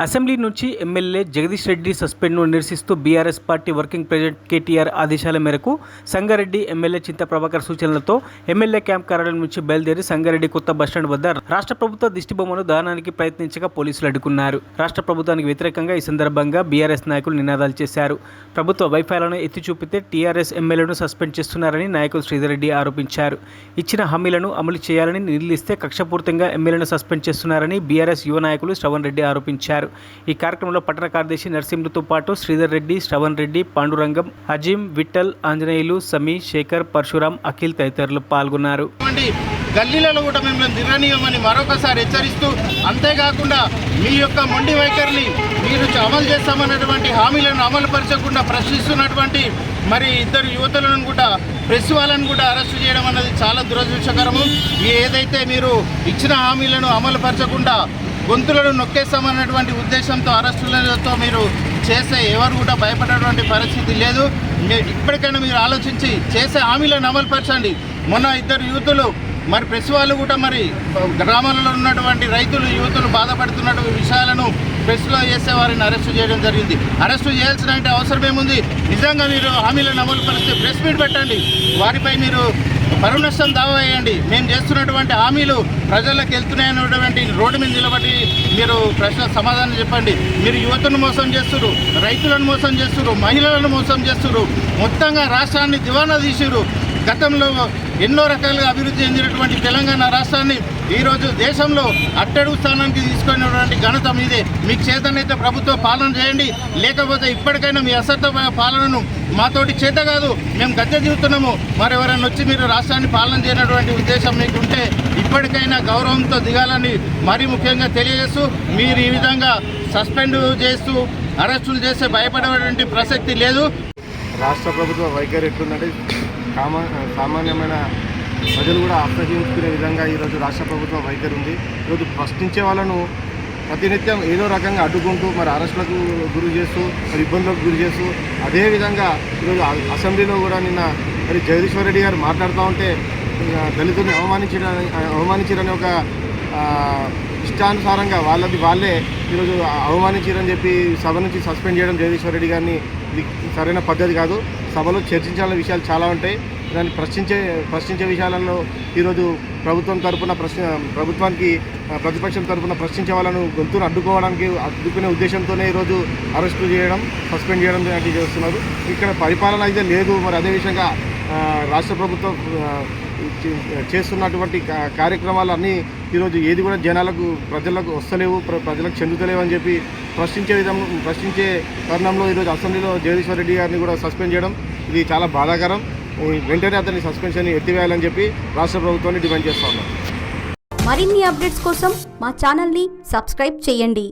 Assembly నుంచి MLA Jagadish Reddy సస్పెండ్ను నిరసిస్తూ BRS party working president KTR ఆదేశాల మేరకు సంగారెడ్డి ఎమ్మెల్యే చింత ప్రభాకర్ సూచనలతో ఎమ్మెల్యే క్యాంప్ కార్యాలయం నుంచి బయలుదేరి సంగారెడ్డి కొత్త బస్టాండ్ వద్ద రాష్ట్ర ప్రభుత్వ దిష్టిబొమ్మను దానానికి ప్రయత్నించగా పోలీసులు అడ్డుకున్నారు. రాష్ట్ర ప్రభుత్వానికి వ్యతిరేకంగా ఈ సందర్భంగా బీఆర్ఎస్ నాయకులు నినాదాలు చేశారు. ప్రభుత్వ వైఫల్యాలను ఎత్తి చూపితే టీఆర్ఎస్ ఎమ్మెల్యేను సస్పెండ్ చేస్తున్నారని నాయకులు శ్రీధర్ రెడ్డి ఆరోపించారు. ఇచ్చిన హామీలను అమలు చేయాలని నిలదీస్తే కక్షపూర్తంగా ఎమ్మెల్యేను సస్పెండ్ చేస్తున్నారని బీఆర్ఎస్ యువ నాయకులు శ్రవణ్ రెడ్డి ఆరోపించారు. ఈ కార్యక్రమంలో పట్టణ కార్యదర్శి నరసింహులతో పాటు శ్రీధర్ రెడ్డి, శ్రవణ్ రెడ్డి, పాండురంగం, అజీం, విఠల్, ఆంజనేయులు, సమీ, శేఖర్, పరశురాం, అఖిల్ తదితరులు పాల్గొన్నారు. గల్లీలలో కూడా మిమ్మల్ని నిరనీయమని మరొకసారి హెచ్చరిస్తూ, అంతేకాకుండా మీ యొక్క మొండి వైఖరిని మీరు అమలు చేస్తామన్నటువంటి హామీలను అమలు పరచకుండా ప్రశ్నిస్తున్నటువంటి మరి ఇద్దరు యువతులను కూడా, ప్రెస్ వాళ్ళను కూడా అరెస్టు చేయడం అన్నది చాలా దురదృష్టకరము. ఏదైతే మీరు ఇచ్చిన హామీలను అమలు పరచకుండా గొంతులను నొక్కేస్తామన్నటువంటి ఉద్దేశంతో అరెస్టులతో మీరు చేస్తే ఎవరు కూడా భయపడేటువంటి పరిస్థితి లేదు. ఇప్పటికైనా మీరు ఆలోచించి చేసే హామీలను అమలుపరచండి. మొన్న ఇద్దరు యువతులు మరి ప్రెస్ వాళ్ళు కూడా మరి గ్రామాలలో ఉన్నటువంటి రైతులు, యువతులు బాధపడుతున్నటువంటి విషయాలను ప్రెస్లో చేసే వారిని అరెస్టు చేయడం జరిగింది. అరెస్టు చేయాల్సిన అవసరం ఏముంది? నిజంగా మీరు హామీలను అమలు పరిస్తే ప్రెస్ మీట్ పెట్టండి, వారిపై మీరు పరువు నష్టం దావా వేయండి. మేము చేస్తున్నటువంటి హామీలు ప్రజలకు వెళ్తున్నాయన్నటువంటి రోడ్డు మీద నిలబడి మీరు ప్రశ్న సమాధానం చెప్పండి. మీరు యువతను మోసం చేస్తున్నారు, రైతులను మోసం చేస్తున్నారు, మహిళలను మోసం చేస్తున్నారు, మొత్తంగా రాష్ట్రాన్ని దివానా తీసిరు. గతంలో ఎన్నో రకాలుగా అభివృద్ధి చెందినటువంటి తెలంగాణ రాష్ట్రాన్ని ఈరోజు దేశంలో అట్టడుగు స్థానానికి తీసుకున్నటువంటి ఘనత మీదే. మీకు చేతనైతే ప్రభుత్వ పాలన చేయండి, లేకపోతే ఇప్పటికైనా మీ అసత్వ పాలనను మాతోటి చేత కాదు, మేము గద్దె దిగుతున్నాము, మరెవరైనా వచ్చి మీరు రాష్ట్రాన్ని పాలన చేయనటువంటి ఉద్దేశం మీకు ఉంటే ఇప్పటికైనా గౌరవంతో దిగాలని మరీ ముఖ్యంగా తెలియజేస్తూ, మీరు ఈ విధంగా సస్పెండ్ చేస్తూ అరెస్టులు చేస్తే భయపడేటువంటి ప్రసక్తి లేదు. రాష్ట్ర ప్రభుత్వ వైఖరి ఎట్లుందంటే సామాన్యమైన ప్రజలు కూడా అసహించుకునే విధంగా ఈరోజు రాష్ట్ర ప్రభుత్వం వైఖరి ఉంది. ఈరోజు ప్రశ్నించే వాళ్ళను ప్రతినిత్యం ఏదో రకంగా అడ్డుకుంటూ మరి అరెస్టులకు గురి చేస్తూ మరి ఇబ్బందులకు గురి చేస్తూ, అదేవిధంగా ఈరోజు అసెంబ్లీలో కూడా నిన్న మరి జగదీశ్వర్ రెడ్డి గారు మాట్లాడుతూ ఉంటే దళితుల్ని అవమానించారని ఒక ఇష్టానుసారంగా వాళ్ళే ఈరోజు అవమానించారని చెప్పి సభ నుంచి సస్పెండ్ చేయడం జగదీశ్వర్ రెడ్డి గారిని ఇది సరైన పద్ధతి కాదు. సభలో చర్చించాల్సిన విషయాలు చాలా ఉంటాయి. దాన్ని ప్రశ్నించే విషయాలలో ఈరోజు ప్రభుత్వం తరఫున ప్రభుత్వానికి ప్రతిపక్షం తరఫున ప్రశ్నించే వాళ్ళను గొంతును అడ్డుకునే ఉద్దేశంతోనే ఈరోజు అరెస్టు చేయడం, సస్పెండ్ చేయడం లాంటివి చేస్తున్నారు. ఇక్కడ పరిపాలన అయితే లేదు. మరి అదే విధంగా రాష్ట్ర ప్రభుత్వం చేస్తున్నటువంటి కార్యక్రమాలన్నీ ఈరోజు ఏది కూడా ప్రజలకు వస్తలేవు, ప్రజలకు చెందుతలేవు అని చెప్పి ప్రశ్నించే తరుణంలో ఈరోజు అసెంబ్లీలో జగదీశ్వర్ రెడ్డి గారిని కూడా సస్పెండ్ చేయడం ఇది చాలా బాధాకరం. వెంటనే అతని సస్పెన్షన్ ఎత్తివేయాలని చెప్పి రాష్ట్ర ప్రభుత్వాన్ని డిమాండ్ చేస్తా ఉన్నాం. మరిన్ని అప్డేట్స్ కోసం మా ఛానల్ని సబ్స్క్రైబ్ చేయండి.